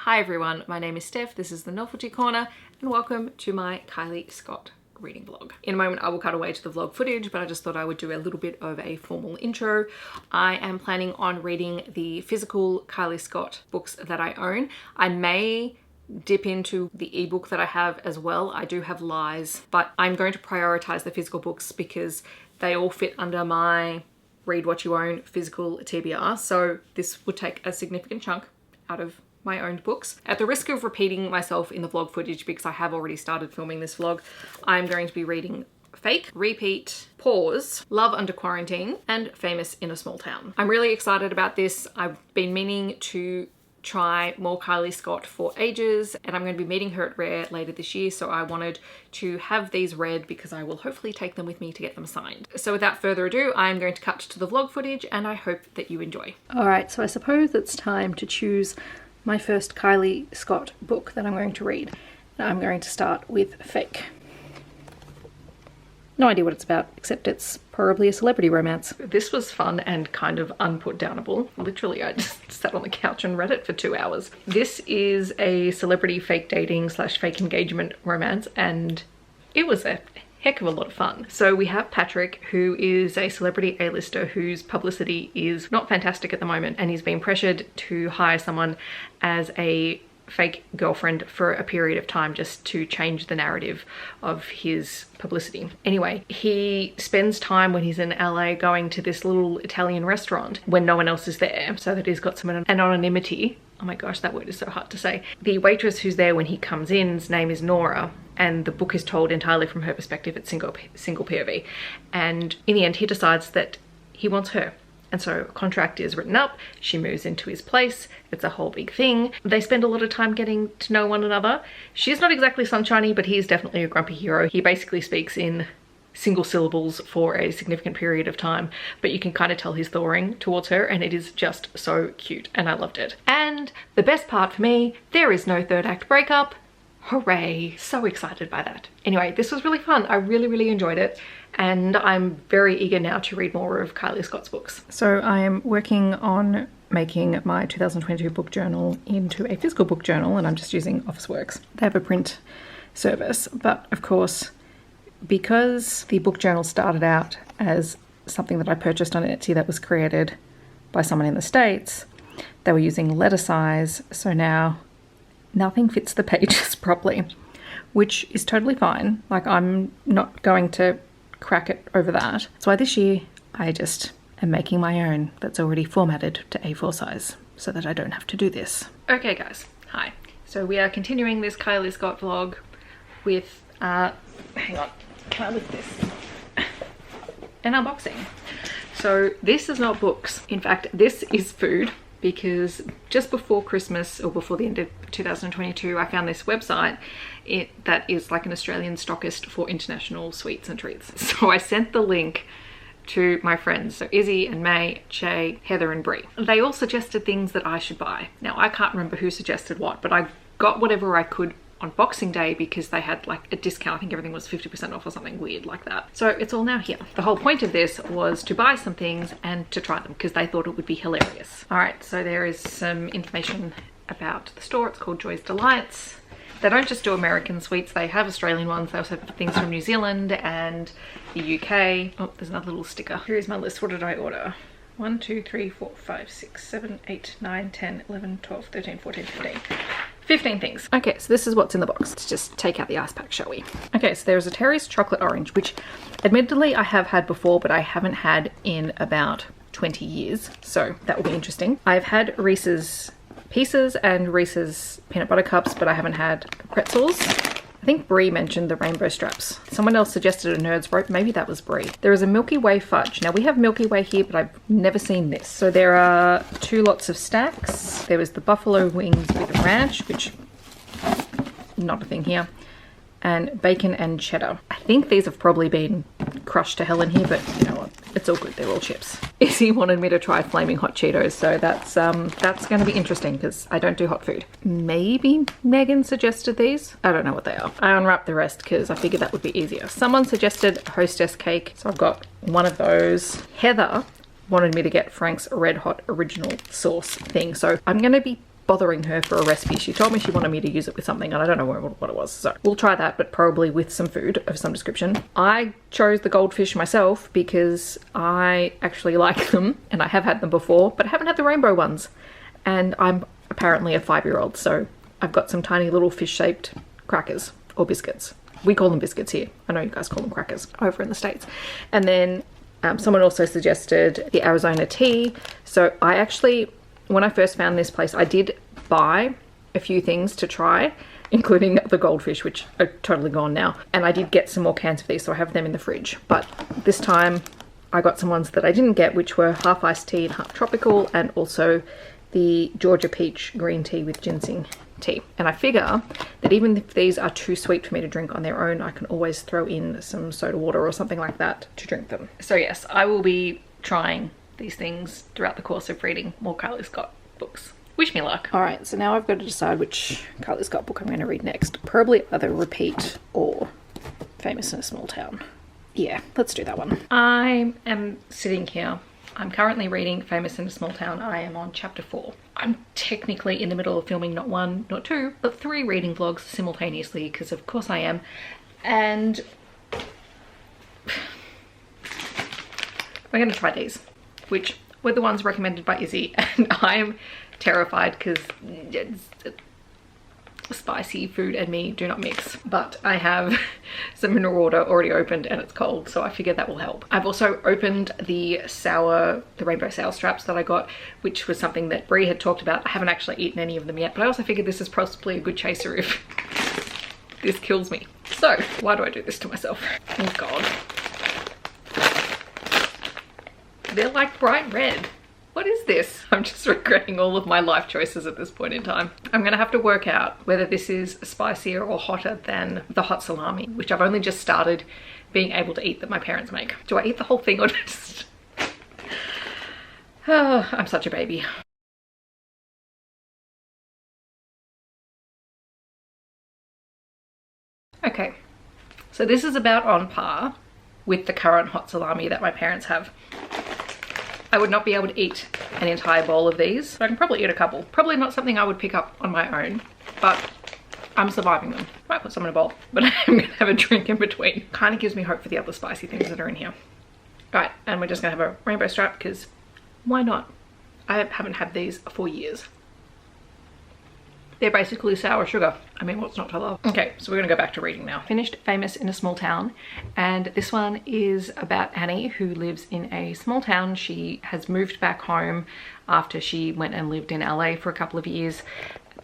Hi everyone, my name is Steph, this is the Novelty Corner, and welcome to my Kylie Scott reading vlog. In a moment I will cut away to the vlog footage, but I just thought I would do a little bit of a formal intro. I am planning on reading the physical Kylie Scott books that I own. I may dip into the ebook that I have as well. I do have Lies, but I'm going to prioritize the physical books because they all fit under my read what you own physical TBR. So this would take a significant chunk out of my owned books. At the risk of repeating myself in the vlog footage, because I have already started filming this vlog, I'm going to be reading Fake, Repeat, Pause, Love Under Quarantine, and Famous in a Small Town. I'm really excited about this. I've been meaning to try more Kylie Scott for ages, and I'm going to be meeting her at Rare later this year, so I wanted to have these read because I will hopefully take them with me to get them signed. So without further ado, I'm going to cut to the vlog footage and I hope that you enjoy. Alright, so I suppose it's time to choose my first Kylie Scott book that I'm going to read. Now I'm going to start with Fake. No idea what it's about, except it's probably a celebrity romance. This was fun and kind of unputdownable. Literally, I just sat on the couch and read it for 2 hours. This is a celebrity fake dating / fake engagement romance, and it was a heck of a lot of fun. So we have Patrick, who is a celebrity A-lister whose publicity is not fantastic at the moment, and he's been pressured to hire someone as a fake girlfriend for a period of time just to change the narrative of his publicity. Anyway, he spends time when he's in LA going to this little Italian restaurant when no one else is there, so that he's got some anonymity. Oh my gosh, that word is so hard to say. The waitress who's there when he comes in's name is Nora, and the book is told entirely from her perspective. It's single POV. And in the end, he decides that he wants her. And so a contract is written up, she moves into his place, it's a whole big thing. They spend a lot of time getting to know one another. She's not exactly sunshiny, but he's definitely a grumpy hero. He basically speaks in single syllables for a significant period of time, but you can kind of tell he's thawing towards her, and it is just so cute, and I loved it. And the best part for me, there is no third act breakup. Hooray, so excited by that. Anyway, this was really fun. I really enjoyed it, and I'm very eager now to read more of Kylie Scott's books. So I am working on making my 2022 book journal into a physical book journal, and I'm just using Officeworks. They have a print service, but of course, because the book journal started out as something that I purchased on Etsy that was created by someone in the States, they were using letter size, so now nothing fits the pages properly, which is totally fine. Like, I'm not going to crack it over that. So this year I just am making my own that's already formatted to A4 size so that I don't have to do this. Okay guys, hi. So we are continuing this Kylie Scott vlog with, hang on, can I lift this? An unboxing. So this is not books. In fact, this is food, because just before Christmas, or before the end of 2022, I found this website that is like an Australian stockist for international sweets and treats. So I sent the link to my friends, so Izzy and May, Shay, Heather and Brie. They all suggested things that I should buy. Now I can't remember who suggested what, but I got whatever I could on Boxing Day because they had like a discount. I think everything was 50% off or something weird like that. So it's all now here. The whole point of this was to buy some things and to try them because they thought it would be hilarious. All right, so there is some information about the store. It's called Joy's Delights. They don't just do American sweets, they have Australian ones. They also have things from New Zealand and the UK. Oh, there's another little sticker. Here is my list. What did I order? 1, 2, 3, 4, 5, 6, 7, 8, 9, 10, 11, 12, 13, 14, 15. 15 things. Okay, so this is what's in the box. Let's just take out the ice pack, shall we? Okay, so there's a Terry's chocolate orange, which admittedly I have had before, but I haven't had in about 20 years. So that will be interesting. I've had Reese's Pieces and Reese's peanut butter cups, but I haven't had pretzels. I think Brie mentioned the rainbow straps. Someone else suggested a Nerd's Rope. Maybe that was Brie. There is a Milky Way fudge. Now we have Milky Way here, but I've never seen this. So there are 2 lots of stacks. There was the buffalo wings with ranch, which not a thing here, and bacon and cheddar. I think these have probably been crushed to hell in here, but you know what? It's all good. They're all chips. Izzy wanted me to try flaming hot Cheetos, so that's going to be interesting because I don't do hot food. Maybe Megan suggested these. I don't know what they are. I unwrapped the rest because I figured that would be easier. Someone suggested hostess cake, so I've got one of those. Heather wanted me to get Frank's Red Hot original sauce thing, so I'm going to be bothering her for a recipe. She told me she wanted me to use it with something and I don't know what it was. So we'll try that, but probably with some food of some description. I chose the goldfish myself because I actually like them and I have had them before, but I haven't had the rainbow ones. And I'm apparently a 5-year-old, so I've got some tiny little fish-shaped crackers or biscuits. We call them biscuits here. I know you guys call them crackers over in the States. And then someone also suggested the Arizona tea. So I actually, when I first found this place, I did buy a few things to try, including the goldfish, which are totally gone now. And I did get some more cans of these, so I have them in the fridge. But this time I got some ones that I didn't get, which were half iced tea and half tropical, and also the Georgia peach green tea with ginseng tea. And I figure that even if these are too sweet for me to drink on their own, I can always throw in some soda water or something like that to drink them. So yes, I will be trying these things throughout the course of reading more Kylie Scott books. Wish me luck. All right, so now I've got to decide which Kylie Scott book I'm going to read next. Probably either Repeat or Famous in a Small Town. Yeah, let's do that one. I am sitting here. I'm currently reading Famous in a Small Town. I am on chapter 4. I'm technically in the middle of filming not 1, not 2, but 3 reading vlogs simultaneously, because of course I am. And we're going to try these, which were the ones recommended by Izzy, and I'm terrified because spicy food and me do not mix. But I have some mineral water already opened and it's cold, so I figure that will help. I've also opened the rainbow sour straps that I got, which was something that Brie had talked about. I haven't actually eaten any of them yet, but I also figured this is possibly a good chaser if this kills me. So why do I do this to myself? Oh God. They're like bright red. What is this? I'm just regretting all of my life choices at this point in time. I'm gonna have to work out whether this is spicier or hotter than the hot salami, which I've only just started being able to eat that my parents make. Do I eat the whole thing or just... Oh, I'm such a baby. Okay, so this is about on par with the current hot salami that my parents have. I would not be able to eat an entire bowl of these, but I can probably eat a couple. Probably not something I would pick up on my own, but I'm surviving them. Might put some in a bowl, but I'm gonna have a drink in between. Kind of gives me hope for the other spicy things that are in here. Right, and we're just gonna have a rainbow strap because why not? I haven't had these for years. They're basically sour sugar. I mean, what's not to love? Okay, so we're gonna go back to reading now. Finished Famous in a Small Town, and this one is about Annie, who lives in a small town. She has moved back home after she went and lived in LA for a couple of years.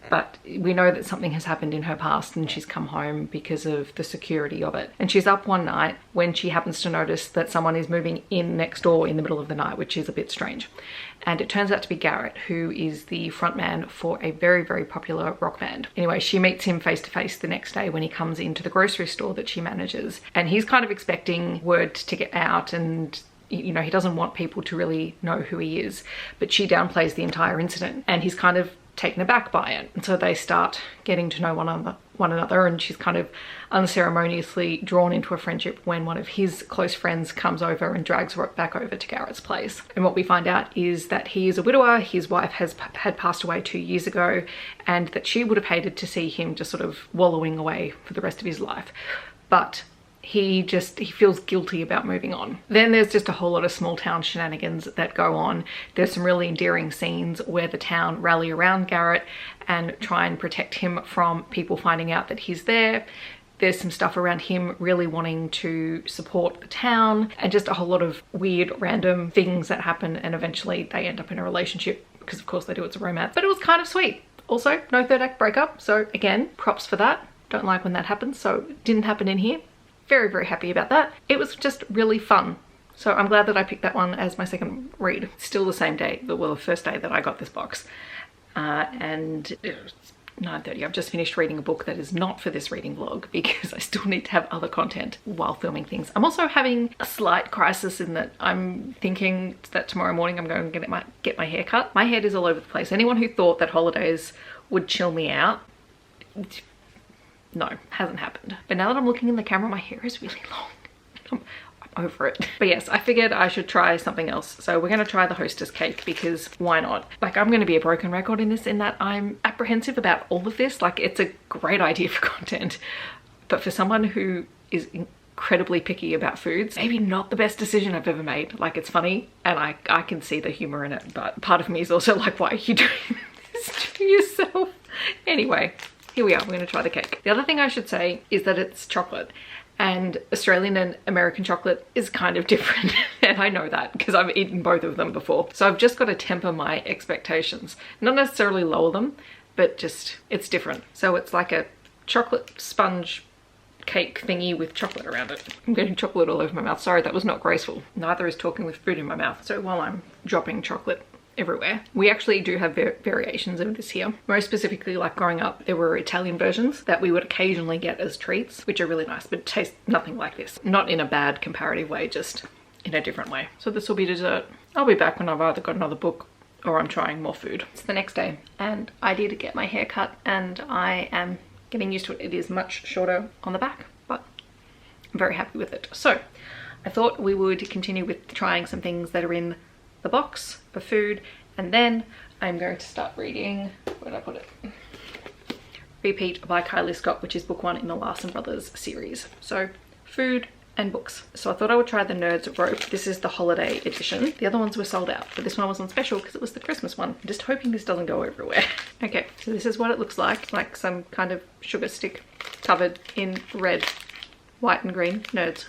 But we know that something has happened in her past and she's come home because of the security of it. And she's up one night when she happens to notice that someone is moving in next door in the middle of the night, which is a bit strange. And it turns out to be Garrett, who is the frontman for a very, very popular rock band. Anyway, she meets him face to face the next day when he comes into the grocery store that she manages. And he's kind of expecting word to get out, and you know, he doesn't want people to really know who he is, but she downplays the entire incident and he's kind of taken aback by it. And so they start getting to know one another, and she's kind of unceremoniously drawn into a friendship when one of his close friends comes over and drags her back over to Garrett's place. And what we find out is that he is a widower. His wife had passed away 2 years ago, and that she would have hated to see him just sort of wallowing away for the rest of his life. But he feels guilty about moving on. Then there's just a whole lot of small town shenanigans that go on. There's some really endearing scenes where the town rally around Garrett and try and protect him from people finding out that he's there. There's some stuff around him really wanting to support the town, and just a whole lot of weird random things that happen, and eventually they end up in a relationship because of course they do, it's a romance. But it was kind of sweet. Also, no third act breakup, so again, props for that. Don't like when that happens, so it didn't happen in here. Very, very happy about that. It was just really fun. So I'm glad that I picked that one as my second read. Still the same day, well, the first day that I got this box. And it was 9:30. I've just finished reading a book that is not for this reading vlog because I still need to have other content while filming things. I'm also having a slight crisis in that I'm thinking that tomorrow morning I'm going to get my hair cut. My head is all over the place. Anyone who thought that holidays would chill me out, no, hasn't happened. But now that I'm looking in the camera, my hair is really long. I'm over it. But yes, I figured I should try something else. So we're gonna try the hostess cake because why not? Like, I'm gonna be a broken record in this, in that I'm apprehensive about all of this. Like, it's a great idea for content, but for someone who is incredibly picky about foods, maybe not the best decision I've ever made. Like, it's funny and I can see the humor in it, but part of me is also like, why are you doing this to yourself? Anyway, here we are, we're gonna try the cake. The other thing I should say is that it's chocolate, and Australian and American chocolate is kind of different. And I know that because I've eaten both of them before. So I've just got to temper my expectations. Not necessarily lower them, but just, it's different. So it's like a chocolate sponge cake thingy with chocolate around it. I'm getting chocolate all over my mouth. Sorry, that was not graceful. Neither is talking with food in my mouth. So while I'm dropping chocolate everywhere. We actually do have variations of this here. Most specifically, like growing up, there were Italian versions that we would occasionally get as treats, which are really nice, but taste nothing like this. Not in a bad comparative way, just in a different way. So this will be dessert. I'll be back when I've either got another book or I'm trying more food. It's the next day and I did get my hair cut and I am getting used to it. It is much shorter on the back, but I'm very happy with it. So I thought we would continue with trying some things that are in the box of food, and then I'm going to start reading, where did I put it? Repeat by Kylie Scott, which is book 1 in the Larson Brothers series. So food and books. So I thought I would try the Nerd's Rope. This is the holiday edition. The other ones were sold out, but this one was on special because it was the Christmas one. I'm just hoping this doesn't go everywhere. Okay, so this is what it looks like some kind of sugar stick covered in red, white and green nerds.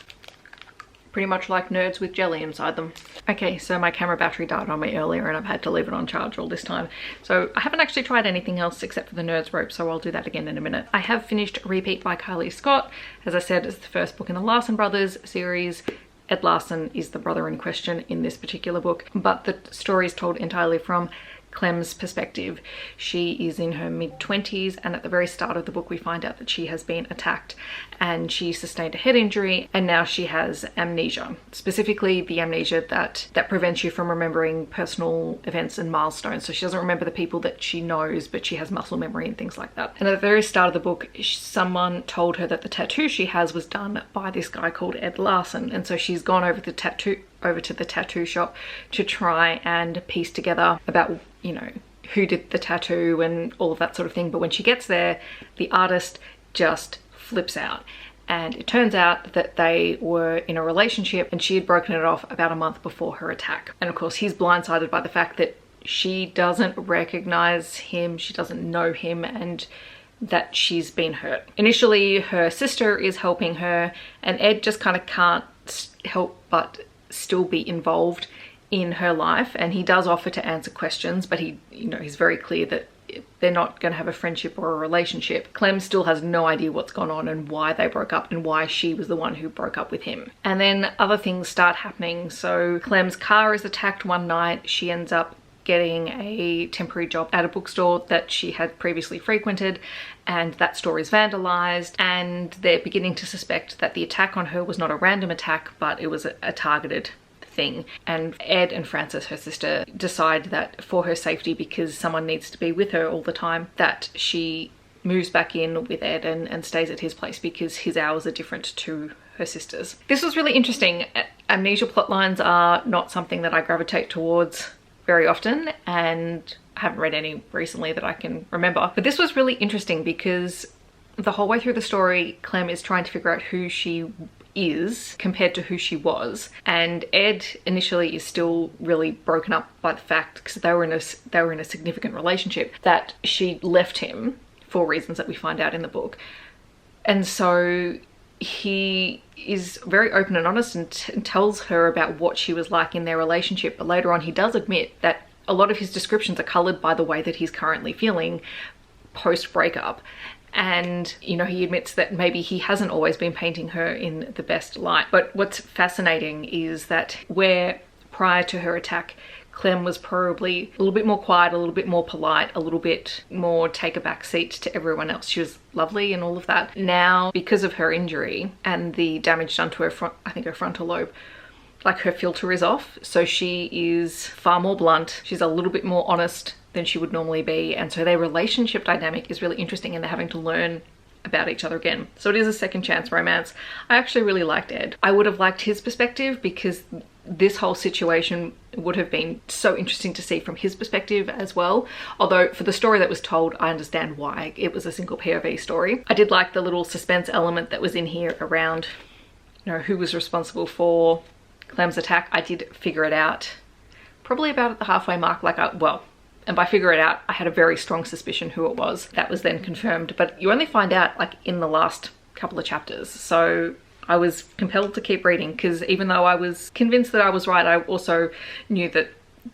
Pretty much like nerds with jelly inside them. Okay, so my camera battery died on me earlier and I've had to leave it on charge all this time. So I haven't actually tried anything else except for the Nerd's Rope, so I'll do that again in a minute. I have finished Repeat by Kylie Scott. As I said, it's the first book in the Larson Brothers series. Ed Larson is the brother in question in this particular book, but the story is told entirely from Clem's perspective. She is in her mid-20s and at the very start of the book we find out that she has been attacked and she sustained a head injury and now she has amnesia, specifically the amnesia that prevents you from remembering personal events and milestones. So she doesn't remember the people that she knows, but she has muscle memory and things like that. And at the very start of the book someone told her that the tattoo she has was done by this guy called Ed Larson, and so she's gone over to the tattoo shop to try and piece together about, you know, who did the tattoo and all of that sort of thing. But when she gets there, the artist just flips out. And it turns out that they were in a relationship and she had broken it off about a month before her attack. And of course, he's blindsided by the fact that she doesn't recognize him, she doesn't know him, and that she's been hurt. Initially, her sister is helping her and Ed just kind of can't help but still be involved in her life, and he does offer to answer questions, but he's very clear that they're not going to have a friendship or a relationship. Clem still has no idea what's gone on and why they broke up and why she was the one who broke up with him. And then other things start happening. So Clem's car is attacked one night. She ends up getting a temporary job at a bookstore that she had previously frequented, and that store is vandalized, and they're beginning to suspect that the attack on her was not a random attack, but it was a targeted thing. And Ed and Frances, her sister, decide that for her safety, because someone needs to be with her all the time, that she moves back in with Ed and stays at his place because his hours are different to her sister's. This was really interesting. Amnesia plotlines are not something that I gravitate towards very often, and I haven't read any recently that I can remember. But this was really interesting because the whole way through the story, Clem is trying to figure out who she is compared to who she was, and Ed initially is still really broken up by the fact, because they were in a significant relationship, that she left him for reasons that we find out in the book. And so he is very open and honest and tells her about what she was like in their relationship, but later on he does admit that a lot of his descriptions are coloured by the way that he's currently feeling post breakup. And you know, he admits that maybe he hasn't always been painting her in the best light. But what's fascinating is that where prior to her attack Clem was probably a little bit more quiet, a little bit more polite, a little bit more take a back seat to everyone else. She was lovely and all of that. Now, because of her injury and the damage done to her her frontal lobe, like her filter is off. So she is far more blunt. She's a little bit more honest than she would normally be. And so their relationship dynamic is really interesting, and they're having to learn about each other again. So it is a second chance romance. I actually really liked Ed. I would have liked his perspective because this whole situation would have been so interesting to see from his perspective as well. Although for the story that was told, I understand why it was a single POV story. I did like the little suspense element that was in here around, you know, who was responsible for Clem's attack. I did figure it out probably about at the halfway mark, and by figure it out, I had a very strong suspicion who it was. That was then confirmed, but you only find out like in the last couple of chapters. So I was compelled to keep reading because even though I was convinced that I was right, I also knew that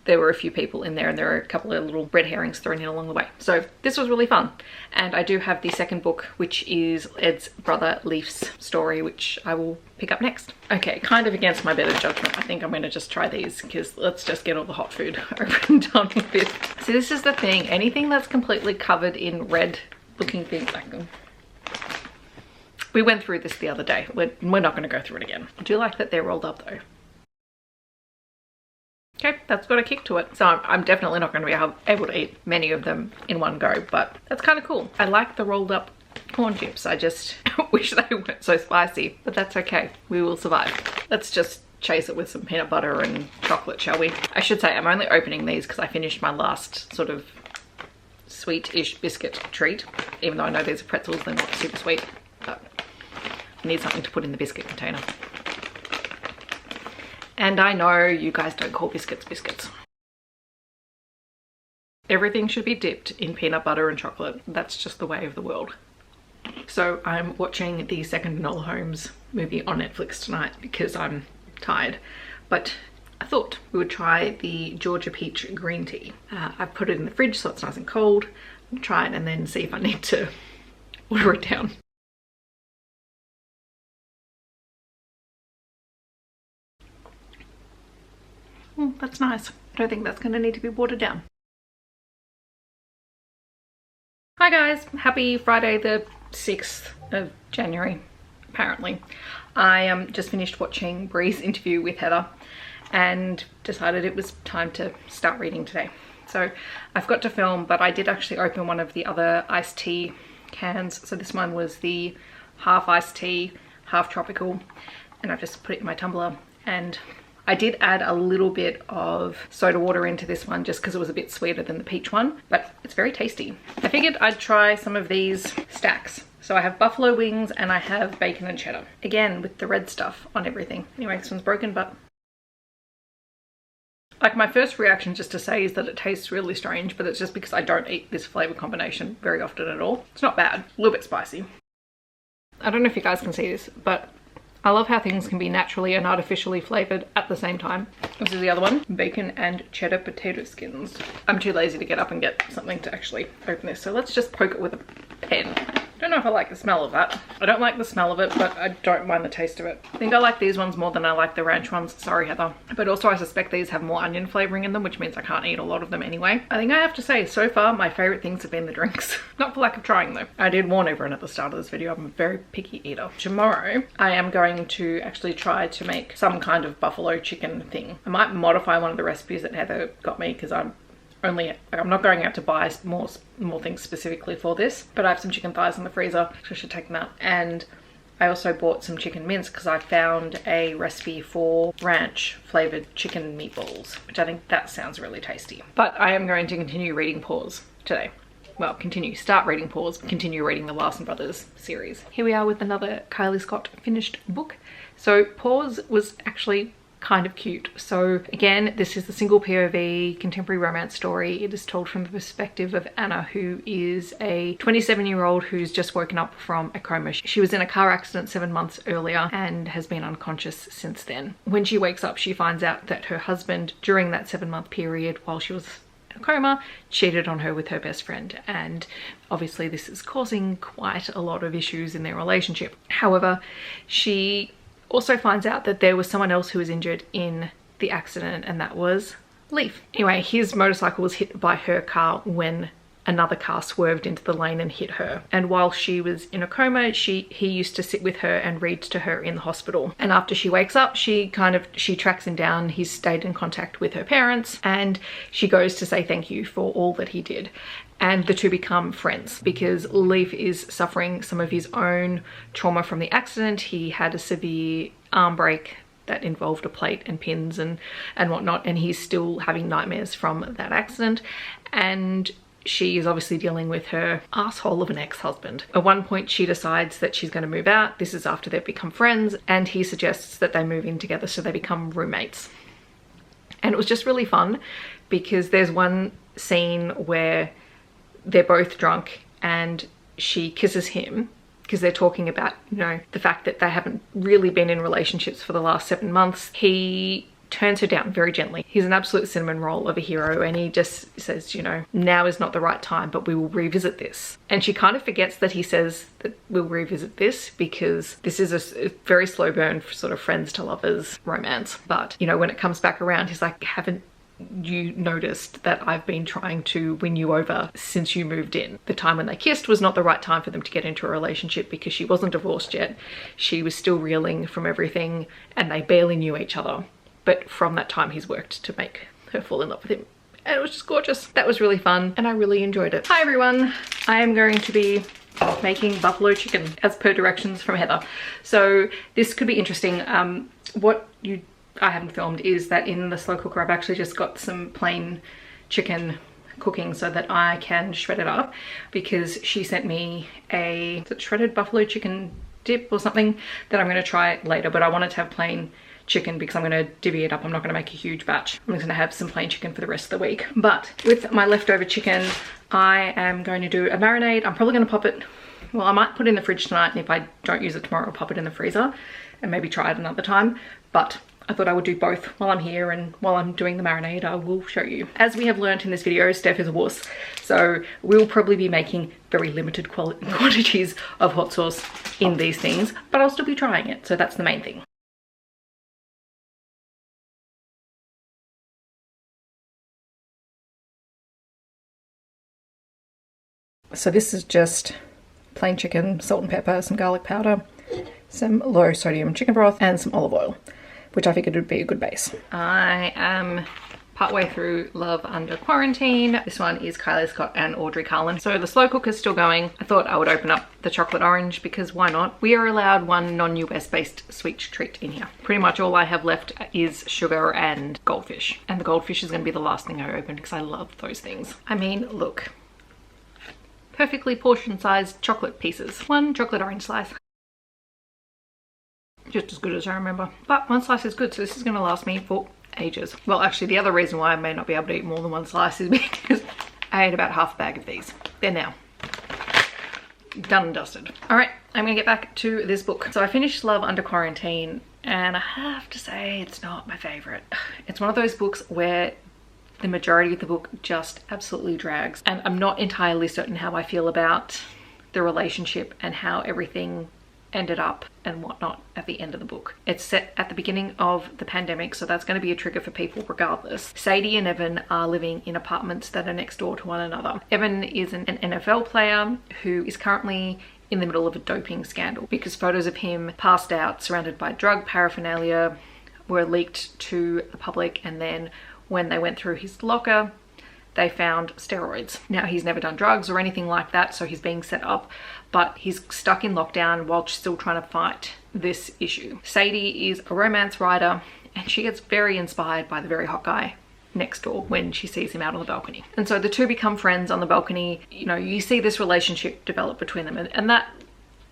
there were a few people in there and there are a couple of little red herrings thrown in along the way. So this was really fun. And I do have the second book, which is Ed's brother Leaf's story, which I will pick up next. Okay, kind of against my better judgment, I think I'm going to just try these because let's just get all the hot food over and done with it. So this is the thing, anything that's completely covered in red looking things, like we went through this the other day. We're not going to go through it again. I do like that they're rolled up though. Okay, that's got a kick to it. So I'm definitely not going to be able to eat many of them in one go, but that's kind of cool. I like the rolled up corn chips. I just wish they weren't so spicy, but that's okay. We will survive. Let's just chase it with some peanut butter and chocolate, shall we? I should say I'm only opening these because I finished my last sort of sweet-ish biscuit treat. Even though I know these are pretzels, they're not super sweet, but I need something to put in the biscuit container. And I know you guys don't call biscuits biscuits. Everything should be dipped in peanut butter and chocolate. That's just the way of the world. So I'm watching the second Enola Holmes movie on Netflix tonight because I'm tired. But I thought we would try the Georgia Peach green tea. I've put it in the fridge so it's nice and cold. I'll try it and then see if I need to water it down. That's nice. I don't think that's going to need to be watered down. Hi guys, happy Friday the 6th of January, apparently. I just finished watching Bree's interview with Heather and decided it was time to start reading today. So I've got to film, but I did actually open one of the other iced tea cans. So this one was the half iced tea, half tropical, and I've just put it in my tumbler. And I did add a little bit of soda water into this one just because it was a bit sweeter than the peach one, but it's very tasty. I figured I'd try some of these stacks. So I have buffalo wings and I have bacon and cheddar. Again, with the red stuff on everything. Anyway, this one's broken, but like my first reaction just to say is that it tastes really strange, but it's just because I don't eat this flavor combination very often at all. It's not bad, a little bit spicy. I don't know if you guys can see this, but I love how things can be naturally and artificially flavored at the same time. This is the other one, bacon and cheddar potato skins. I'm too lazy to get up and get something to actually open this, so let's just poke it with a pen. I don't know if I like the smell of that. I don't like the smell of it, but I don't mind the taste of it. I think I like these ones more than I like the ranch ones. Sorry, Heather. But also I suspect these have more onion flavoring in them, which means I can't eat a lot of them anyway. I think I have to say, so far, my favorite things have been the drinks. Not for lack of trying though. I did warn everyone at the start of this video, I'm a very picky eater. Tomorrow, I am going to actually try to make some kind of buffalo chicken thing. I might modify one of the recipes that Heather got me because I'm not going out to buy more things specifically for this, but I have some chicken thighs in the freezer, so I should take them out. And I also bought some chicken mince because I found a recipe for ranch flavored chicken meatballs, which I think that sounds really tasty. But I am going to continue reading Paws today. Well, start reading Paws, continue reading the Larson Brothers series. Here we are with another Kylie Scott finished book. So Paws was actually kind of cute. So again, this is the single POV contemporary romance story. It is told from the perspective of Anna, who is a 27-year-old who's just woken up from a coma. She was in a car accident 7 months earlier and has been unconscious since then. When she wakes up, she finds out that her husband, during that 7-month period while she was in a coma, cheated on her with her best friend, and obviously this is causing quite a lot of issues in their relationship. However, she also finds out that there was someone else who was injured in the accident, and that was Leaf. Anyway, his motorcycle was hit by her car when another car swerved into the lane and hit her. And while she was in a coma, he used to sit with her and read to her in the hospital. And after she wakes up, she tracks him down. He's stayed in contact with her parents and she goes to say thank you for all that he did. and the two become friends because Leif is suffering some of his own trauma from the accident. He had a severe arm break that involved a plate and pins and whatnot, and he's still having nightmares from that accident. And she is obviously dealing with her asshole of an ex-husband. At one point she decides that she's going to move out. This is after they've become friends, and he suggests that they move in together so they become roommates. And it was just really fun because there's one scene where they're both drunk and she kisses him because they're talking about, you know, the fact that they haven't really been in relationships for the last 7 months. He turns her down very gently. He's an absolute cinnamon roll of a hero, and he just says, you know, now is not the right time, but we will revisit this. And she kind of forgets that he says that we'll revisit this because this is a very slow burn for sort of friends to lovers romance. But, you know, when it comes back around, he's like, haven't you noticed that I've been trying to win you over since you moved in? The time when they kissed was not the right time for them to get into a relationship because she wasn't divorced yet. She was still reeling from everything and they barely knew each other. But from that time, he's worked to make her fall in love with him. And it was just gorgeous. That was really fun and I really enjoyed it. Hi everyone. I am going to be making buffalo chicken as per directions from Heather. So this could be interesting. I haven't filmed is that in the slow cooker I've actually just got some plain chicken cooking so that I can shred it up, because she sent me a shredded buffalo chicken dip or something that I'm going to try later, but I wanted to have plain chicken because I'm going to divvy it up. I'm not going to make a huge batch. I'm just going to have some plain chicken for the rest of the week. But with my leftover chicken, I am going to do a marinade. I'm probably going to pop it, well, I might put it in the fridge tonight, and if I don't use it tomorrow, I'll pop it in the freezer and maybe try it another time. But I thought I would do both while I'm here, and while I'm doing the marinade I will show you. As we have learnt in this video, Steph is a wuss, so we'll probably be making very limited quantities of hot sauce in these things, but I'll still be trying it, so that's the main thing. So this is just plain chicken, salt and pepper, some garlic powder, some low sodium chicken broth and some olive oil, which I figured would be a good base. I am partway through Love Under Quarantine. This one is Kylie Scott and Audrey Carlin. So the slow cooker's still going. I thought I would open up the chocolate orange because why not? We are allowed one non-US based sweet treat in here. Pretty much all I have left is sugar and goldfish. And the goldfish is going to be the last thing I open because I love those things. I mean, look. Perfectly portion-sized chocolate pieces. One chocolate orange slice. Just as good as I remember. But one slice is good, so this is going to last me for ages. Well, actually, the other reason why I may not be able to eat more than one slice is because I ate about half a bag of these. There now. Done and dusted. Alright, I'm going to get back to this book. So I finished Love Under Quarantine, and I have to say it's not my favourite. It's one of those books where the majority of the book just absolutely drags, and I'm not entirely certain how I feel about the relationship and how everything ended up and whatnot at the end of the book. It's set at the beginning of the pandemic, so that's going to be a trigger for people regardless. Sadie and Evan are living in apartments that are next door to one another. Evan is an NFL player who is currently in the middle of a doping scandal because photos of him passed out surrounded by drug paraphernalia were leaked to the public, and then when they went through his locker they found steroids. Now, he's never done drugs or anything like that, so he's being set up, but he's stuck in lockdown while still trying to fight this issue. Sadie is a romance writer, and she gets very inspired by the very hot guy next door when she sees him out on the balcony. And so the two become friends on the balcony. You know, you see this relationship develop between them, and that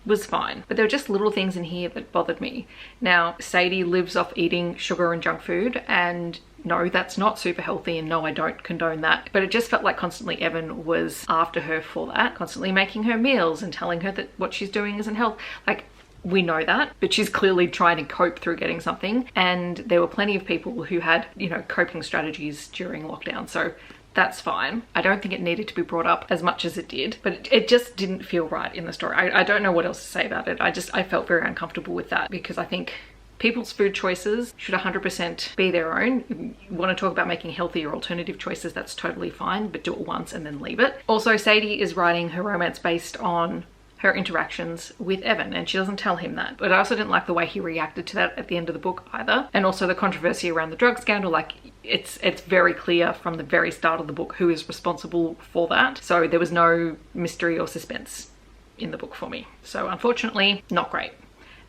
was fine. But there were just little things in here that bothered me. Now, Sadie lives off eating sugar and junk food, and no, that's not super healthy, and no, I don't condone that. But it just felt like constantly Evan was after her for that, constantly making her meals and telling her that what she's doing isn't health. Like, we know that, but she's clearly trying to cope through getting something. And there were plenty of people who had, you know, coping strategies during lockdown. So that's fine. I don't think it needed to be brought up as much as it did, but it just didn't feel right in the story. I don't know what else to say about it. I felt very uncomfortable with that, because I think people's food choices should 100% be their own. You want to talk about making healthier alternative choices, that's totally fine, but do it once and then leave it. Also, Sadie is writing her romance based on her interactions with Evan, and she doesn't tell him that. But I also didn't like the way he reacted to that at the end of the book either. And also the controversy around the drug scandal, like, it's very clear from the very start of the book who is responsible for that. So there was no mystery or suspense in the book for me. So unfortunately, not great.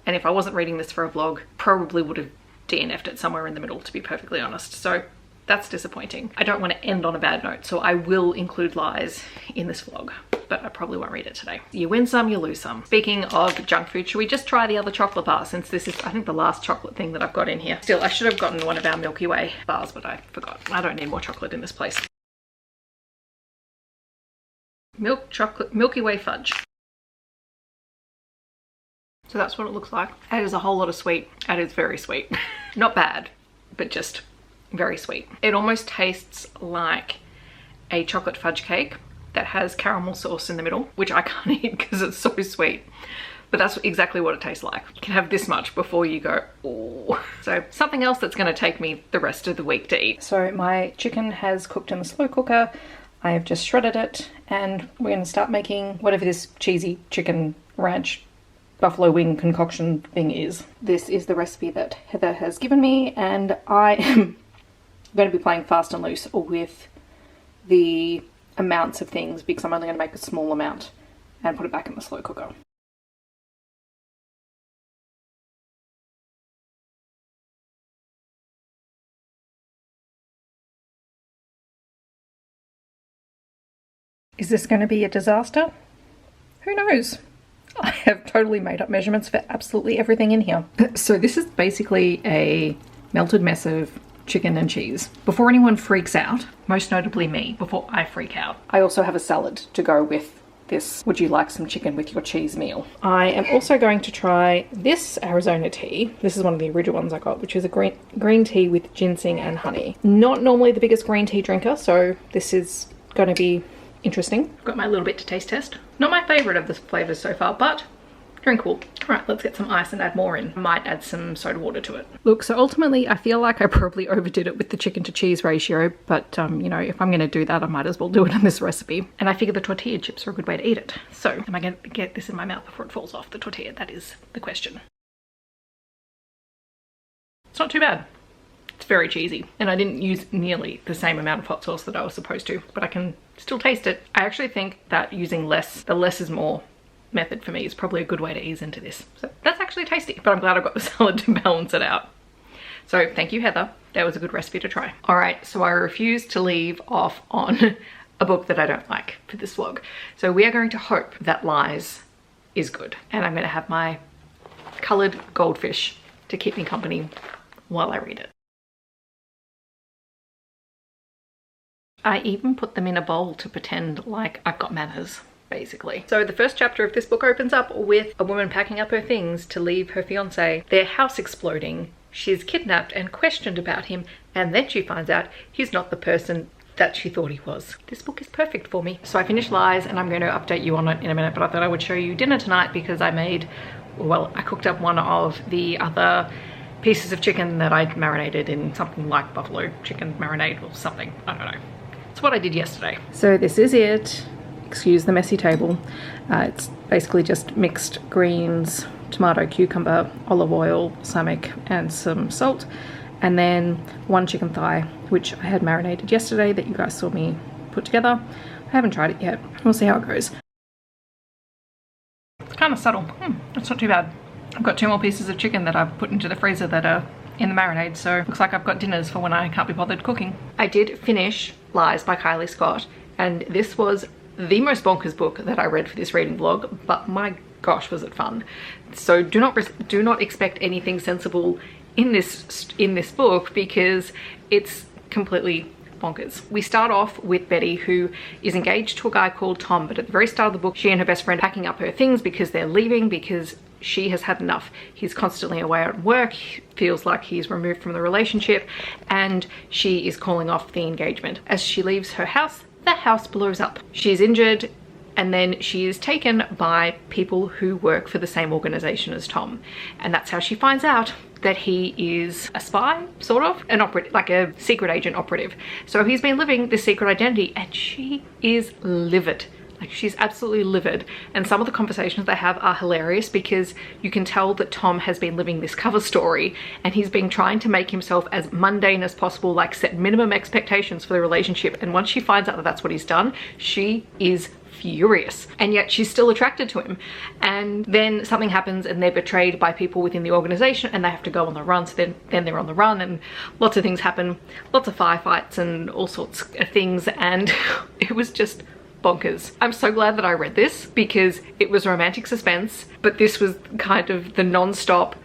And if I wasn't reading this for a vlog, probably would have DNF'd it somewhere in the middle, to be perfectly honest. So that's disappointing. I don't want to end on a bad note, so I will include lies in this vlog, but I probably won't read it today. You win some, you lose some. Speaking of junk food, should we just try the other chocolate bar, since this is, I think, the last chocolate thing that I've got in here. Still, I should have gotten one of our Milky Way bars, but I forgot. I don't need more chocolate in this place. Milk chocolate, Milky Way fudge. So that's what it looks like. It is a whole lot of sweet. It is very sweet. Not bad, but just very sweet. It almost tastes like a chocolate fudge cake that has caramel sauce in the middle, which I can't eat because it's so sweet. But that's exactly what it tastes like. You can have this much before you go, oh. So something else that's gonna take me the rest of the week to eat. So my chicken has cooked in the slow cooker. I have just shredded it, and we're gonna start making whatever this cheesy chicken ranch buffalo wing concoction thing is. This is the recipe that Heather has given me, and I am going to be playing fast and loose with the amounts of things because I'm only going to make a small amount and put it back in the slow cooker. Is this going to be a disaster? Who knows? I have totally made up measurements for absolutely everything in here. So this is basically a melted mess of chicken and cheese. Before anyone freaks out, most notably me, before I freak out, I also have a salad to go with this would you like some chicken with your cheese meal. I am also going to try this Arizona tea. This is one of the original ones I got, which is a green tea with ginseng and honey. Not normally the biggest green tea drinker, so this is going to be interesting. Got my little bit to taste test. Not my favorite of the flavors so far, but drinkable. All right, let's get some ice and add more in. I might add some soda water to it. Look, so ultimately I feel like I probably overdid it with the chicken to cheese ratio, but you know, if I'm going to do that, I might as well do it in this recipe. And I figure the tortilla chips are a good way to eat it. So am I going to get this in my mouth before it falls off the tortilla? That is the question. It's not too bad. It's very cheesy, and I didn't use nearly the same amount of hot sauce that I was supposed to, but I can still taste it. I actually think that using the less is more method for me is probably a good way to ease into this. So that's actually tasty, but I'm glad I got the salad to balance it out. So thank you, Heather. That was a good recipe to try. All right, so I refuse to leave off on a book that I don't like for this vlog. So we are going to hope that Lies is good, and I'm going to have my colored goldfish to keep me company while I read it. I even put them in a bowl to pretend like I've got manners, basically. So the first chapter of this book opens up with a woman packing up her things to leave her fiance, their house exploding. She's kidnapped and questioned about him, and then she finds out he's not the person that she thought he was. This book is perfect for me. So I finished Lies, and I'm going to update you on it in a minute, but I thought I would show you dinner tonight because I cooked up one of the other pieces of chicken that I'd marinated in something like buffalo chicken marinade or something. I don't know. It's what I did yesterday. So this is it. Excuse the messy table. It's basically just mixed greens, tomato, cucumber, olive oil, balsamic, and some salt. And then one chicken thigh, which I had marinated yesterday that you guys saw me put together. I haven't tried it yet. We'll see how it goes. It's kind of subtle. It's not too bad. I've got 2 more pieces of chicken that I've put into the freezer that are in the marinade, so looks like I've got dinners for when I can't be bothered cooking. I did finish Lies by Kylie Scott, and this was the most bonkers book that I read for this reading vlog, but my gosh was it fun. So do not expect anything sensible in this book because it's completely bonkers. We start off with Betty, who is engaged to a guy called Tom, but at the very start of the book she and her best friend are packing up her things because they're leaving because she has had enough. He's constantly away at work, feels like he's removed from the relationship, and she is calling off the engagement. As she leaves her house, the house blows up. She's injured, and then she is taken by people who work for the same organization as Tom, and that's how she finds out that he is a spy, sort of, an operative, like a secret agent operative. So he's been living this secret identity, and she is livid. Like, she's absolutely livid, and some of the conversations they have are hilarious because you can tell that Tom has been living this cover story and he's been trying to make himself as mundane as possible, like set minimum expectations for the relationship, and once she finds out that that's what he's done, she is furious, and yet she's still attracted to him. And then something happens and they're betrayed by people within the organization and they have to go on the run, so then they're on the run and lots of things happen, lots of firefights and all sorts of things, and it was just bonkers. I'm so glad that I read this because it was romantic suspense, but this was kind of the non-stop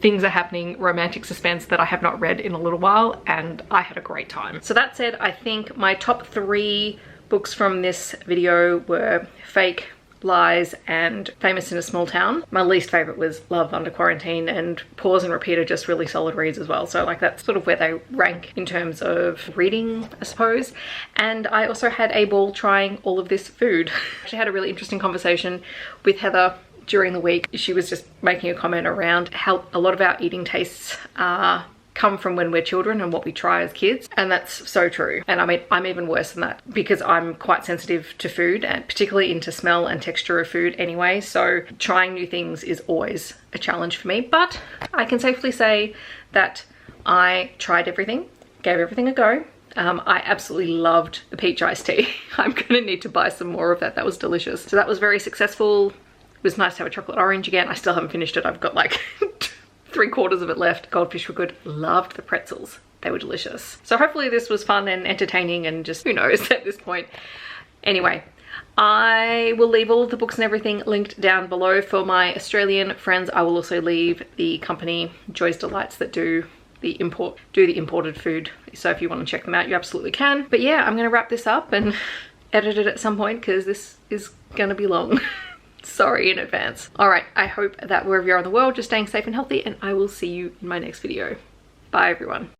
things are happening romantic suspense that I have not read in a little while, and I had a great time. So that said, I think my top 3 books from this video were Fake, Lies, and Famous in a Small Town. My least favorite was Love Under Quarantine, and Pause and Repeat are just really solid reads as well. So like that's sort of where they rank in terms of reading, I suppose. And I also had a ball trying all of this food. I actually had a really interesting conversation with Heather during the week. She was just making a comment around how a lot of our eating tastes come from when we're children and what we try as kids, and that's so true. And I mean, I'm even worse than that because I'm quite sensitive to food, and particularly into smell and texture of food anyway, so trying new things is always a challenge for me. But I can safely say that I tried everything, gave everything a go. I absolutely loved the peach iced tea. I'm gonna need to buy some more of that. That was delicious. So that was very successful. It was nice to have a chocolate orange again. I still haven't finished it. I've got like 3/4 of it left. Goldfish were good. Loved the pretzels. They were delicious. So hopefully this was fun and entertaining, and just who knows at this point. Anyway, I will leave all of the books and everything linked down below. For my Australian friends, I will also leave the company Joy's Delights that do the imported food. So if you want to check them out, you absolutely can. But yeah, I'm gonna wrap this up and edit it at some point because this is gonna be long. Sorry in advance. All right, I hope that wherever you are in the world, you're staying safe and healthy, and I will see you in my next video. Bye everyone.